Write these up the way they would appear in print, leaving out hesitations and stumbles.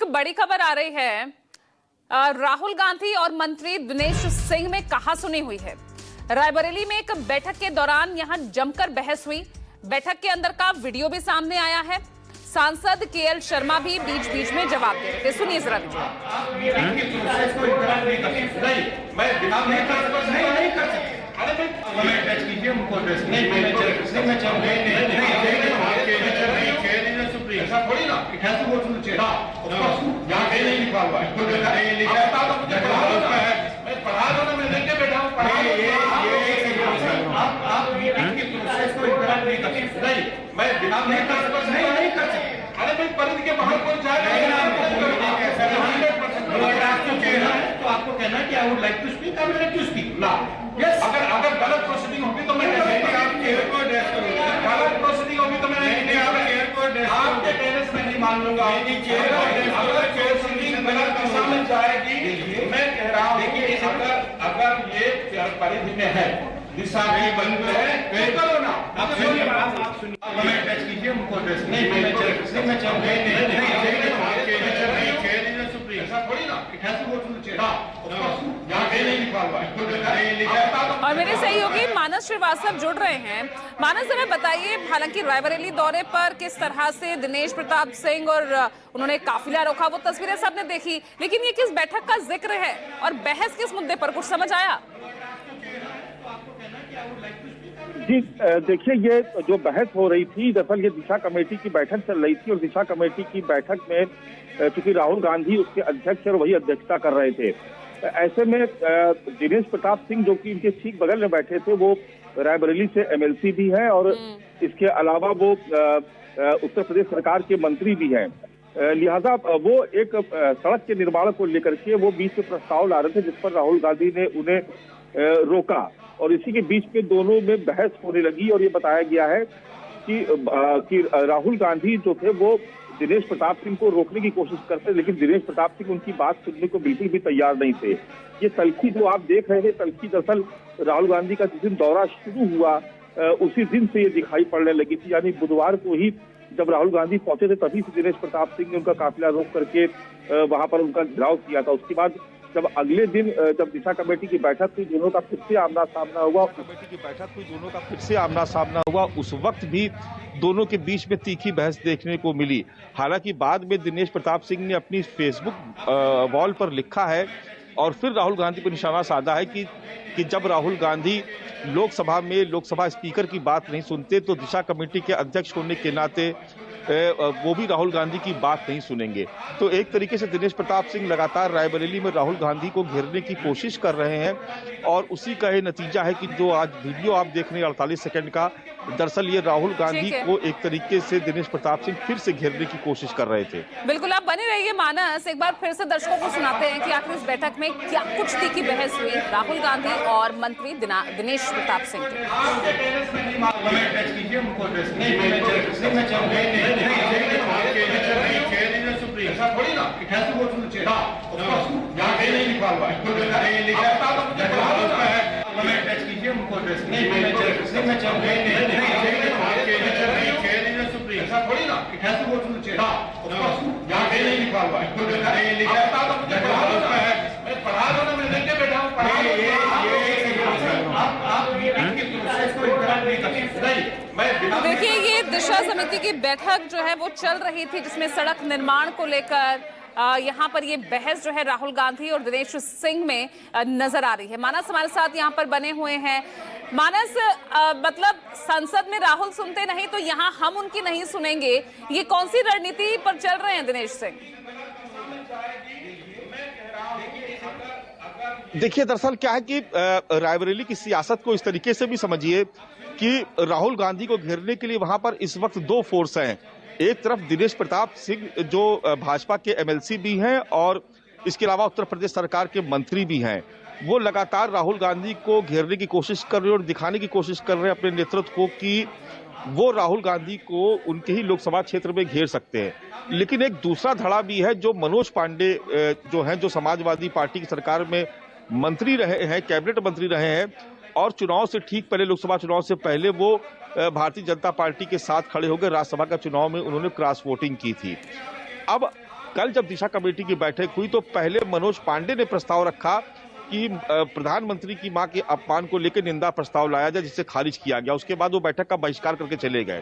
बड़ी खबर आ रही है। राहुल गांधी और मंत्री दिनेश सिंह में कहासुनी हुई है। रायबरेली में एक बैठक के दौरान यहां जमकर बहस हुई। बैठक के अंदर का वीडियो भी सामने आया है। सांसद केएल शर्मा भी बीच बीच में जवाब दे रहे थे। सुनिए जरा ऐसा थोड़ी ना, it has to go through the chair. Of course, यहाँ कहीं नहीं लिखा हुआ है। आप बता दो मुझे, पढ़ा दो ना, मैं पढ़ा दो ना, मैं लेके बैठा हूँ, पढ़ा दो। आप मीटिंग की प्रोसेस को इंटरप्ट नहीं कर सकते। नहीं, मैं बिना नहीं कर सकता, नहीं कर सकते। अरे भाई परिधि के बाहर कोई जाएगा, 100% तो आपको कहना है कि I would like to speak, I would like to speak. ना, yes, अगर गलत प्रोसीडिंग होगी तो मैं आप चेयर को एड्रेस करूँगा। गलत प्रोसीडिंग होगी तो मैं आपके पेरेंट्स में नहीं मान लूंगा। अगर प्रोसीडिंग गलत दिशा में जाएगी, मैं कह रहा हूँ कि अगर ये परिधि में है, दिशा भी बंद है, करो ना। आप सुनिए, कमेंट टच कीजिए, उनको एड्रेस नहीं, और मेरे सहयोगी मानस श्रीवास्तव जुड़ रहे हैं। मानस, जरा बताइए, हालांकि रायबरेली दौरे पर किस तरह से दिनेश प्रताप सिंह और उन्होंने काफिला रोका, वो तस्वीरें सबने देखी, लेकिन ये किस बैठक का जिक्र है और बहस किस मुद्दे पर, कुछ समझ आया? जी देखिए, ये जो बहस हो रही थी, दरअसल ये दिशा कमेटी की बैठक चल रही थी और दिशा कमेटी की बैठक में चूंकि राहुल गांधी उसके अध्यक्ष और वही अध्यक्षता कर रहे थे, ऐसे में दिनेश प्रताप सिंह जो कि इनके ठीक बगल में बैठे थे, वो रायबरेली से एमएलसी भी हैं और इसके अलावा वो उत्तर प्रदेश सरकार के मंत्री भी हैं। लिहाजा वो एक सड़क के निर्माण को लेकर के वो बीच में प्रस्ताव ला रहे थे, जिस पर राहुल गांधी ने उन्हें रोका और इसी के बीच में दोनों में बहस होने लगी और ये बताया गया है कि राहुल गांधी जो थे वो दिनेश प्रताप सिंह को रोकने की कोशिश करते, लेकिन दिनेश प्रताप सिंह उनकी बात सुनने को बिल्कुल भी तैयार नहीं थे। ये तल्खी जो आप देख रहे हैं, तल्खी दरअसल राहुल गांधी का जिस दिन दौरा शुरू हुआ उसी दिन से ये दिखाई पड़ने लगी थी, यानी बुधवार को ही जब राहुल गांधी पहुंचे थे तभी से दिनेश प्रताप सिंह ने उनका काफिला रोक करके वहां पर उनका घेराव किया था। उसके बाद जब अगले दिन जब दिशा कमेटी की बैठक हुई, दोनों का फिर से आमना सामना हुआ, उस वक्त भी दोनों के बीच में तीखी बहस देखने को मिली। हालांकि बाद में दिनेश प्रताप सिंह ने अपनी फेसबुक वॉल पर लिखा है और फिर राहुल गांधी पर निशाना साधा है कि जब राहुल गांधी लोकसभा में लोकसभा स्पीकर की बात नहीं सुनते तो दिशा कमेटी के अध्यक्ष होने के नाते वो भी राहुल गांधी की बात नहीं सुनेंगे। तो एक तरीके से दिनेश प्रताप सिंह लगातार रायबरेली में राहुल गांधी को घेरने की कोशिश कर रहे हैं और उसी का ये नतीजा है कि जो आज वीडियो आप देख रहे हैं 48 सेकंड का, दरअसल ये राहुल गांधी को एक तरीके से दिनेश प्रताप सिंह फिर से घेरने की कोशिश कर रहे थे। बिल्कुल, आप बने रहिए मानस। एक बार फिर से दर्शकों को सुनाते हैं कि आखिर इस बैठक में क्या कुछ तीखी बहस हुई राहुल गांधी और मंत्री दिनेश प्रताप सिंह की। ऐसा थोड़ी ना, it has to go through the chair. Of course, यहाँ कहीं नहीं लिखा हुआ है। आप बता दो मुझे, पढ़ा दो ना, कमेंट टच कीजिए, उनको एड्रेस ऐसा थोड़ी ना, it has to go through the chair. Of course, यहाँ कहीं नहीं लिखा हुआ है। आप बता दो मुझे, पढ़ा दो ना, मैं पढ़ा दो ना, मैं लेके बैठा हूँ, पढ़ा दो। आप मीटिंग की प्रोसेस को इंटरप्ट नहीं कर सकते। देखिए, ये दिशा समिति की बैठक जो है वो चल रही थी, जिसमें सड़क निर्माण को लेकर यहाँ पर ये बहस जो है राहुल गांधी और दिनेश सिंह में नजर आ रही है। मानस हमारे साथ यहाँ पर बने हुए हैं। मानस, मतलब संसद में राहुल सुनते नहीं तो यहाँ हम उनकी नहीं सुनेंगे, ये कौन सी रणनीति पर चल रहे हैं दिनेश सिंह? देखिए, दरअसल क्या है कि रायबरेली की सियासत को इस तरीके से भी समझिए कि राहुल गांधी को घेरने के लिए वहां पर इस वक्त दो फोर्स हैं। एक तरफ दिनेश प्रताप सिंह जो भाजपा के एमएलसी भी हैं और इसके अलावा उत्तर प्रदेश सरकार के मंत्री भी हैं, वो लगातार राहुल गांधी को घेरने की कोशिश कर रहे हैं और दिखाने की कोशिश कर रहे हैं अपने नेतृत्व को कि वो राहुल गांधी को उनके ही लोकसभा क्षेत्र में घेर सकते हैं। लेकिन एक दूसरा धड़ा भी है, जो मनोज पांडे जो हैं, जो समाजवादी पार्टी की सरकार में मंत्री रहे हैं, कैबिनेट मंत्री रहे हैं और चुनाव से ठीक पहले, लोकसभा चुनाव से पहले वो भारतीय जनता पार्टी के साथ खड़े हो गए। राज्यसभा का चुनाव में उन्होंने क्रॉस वोटिंग की थी। अब कल जब दिशा कमेटी की बैठक हुई तो पहले मनोज पांडे ने प्रस्ताव रखा कि प्रधानमंत्री की मां के अपमान को लेकर निंदा प्रस्ताव लाया जाए, जिसे खारिज किया गया। उसके बाद वो बैठक का बहिष्कार करके चले गए।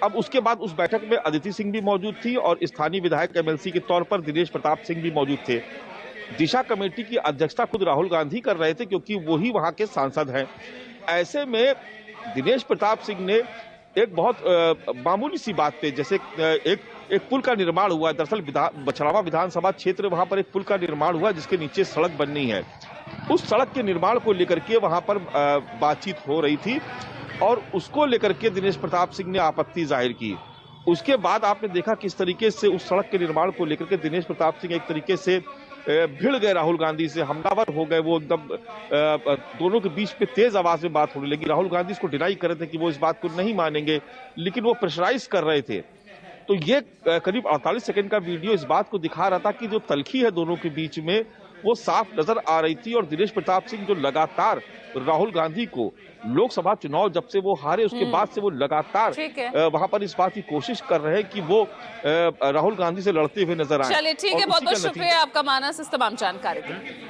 अब उसके बाद उस बैठक में अदिति सिंह भी मौजूद थी और स्थानीय विधायक एमएलसी के तौर पर दिनेश प्रताप सिंह भी मौजूद थे। दिशा कमेटी की अध्यक्षता खुद राहुल गांधी कर रहे थे क्योंकि वही वहां के सांसद हैं। ऐसे में दिनेश प्रताप सिंह ने एक बहुत मामूली सी बात पे, जैसे एक पुल का निर्माण हुआ, दरअसल बछड़ावा विधानसभा क्षेत्र, वहां पर एक पुल का निर्माण हुआ जिसके नीचे सड़क बननी है। उस सड़क के निर्माण को लेकर के वहां पर बातचीत हो रही थी और उसको लेकर के दिनेश प्रताप सिंह ने आपत्ति जाहिर की। उसके बाद आपने देखा किस तरीके से उस सड़क के निर्माण को लेकर के दिनेश प्रताप सिंह एक तरीके से भिड़ गए राहुल गांधी से, हमलावर हो गए। वो एकदम दोनों के बीच पे तेज आवाज में बात होने लगी। राहुल गांधी इसको डिनाई कर रहे थे कि वो इस बात को नहीं मानेंगे, लेकिन वो प्रेशराइज कर रहे थे। तो ये करीब 48 सेकंड का वीडियो इस बात को दिखा रहा था कि जो तलखी है दोनों के बीच में वो साफ नजर आ रही थी। और दिनेश प्रताप सिंह जो लगातार राहुल गांधी को लोकसभा चुनाव जब से वो हारे उसके बाद से वो लगातार वहां पर इस बात की कोशिश कर रहे हैं कि वो राहुल गांधी से लड़ते हुए नजर आए। चलिए ठीक है, बहुत बहुत शुक्रिया आपका मानस इस तमाम जानकारी के लिए।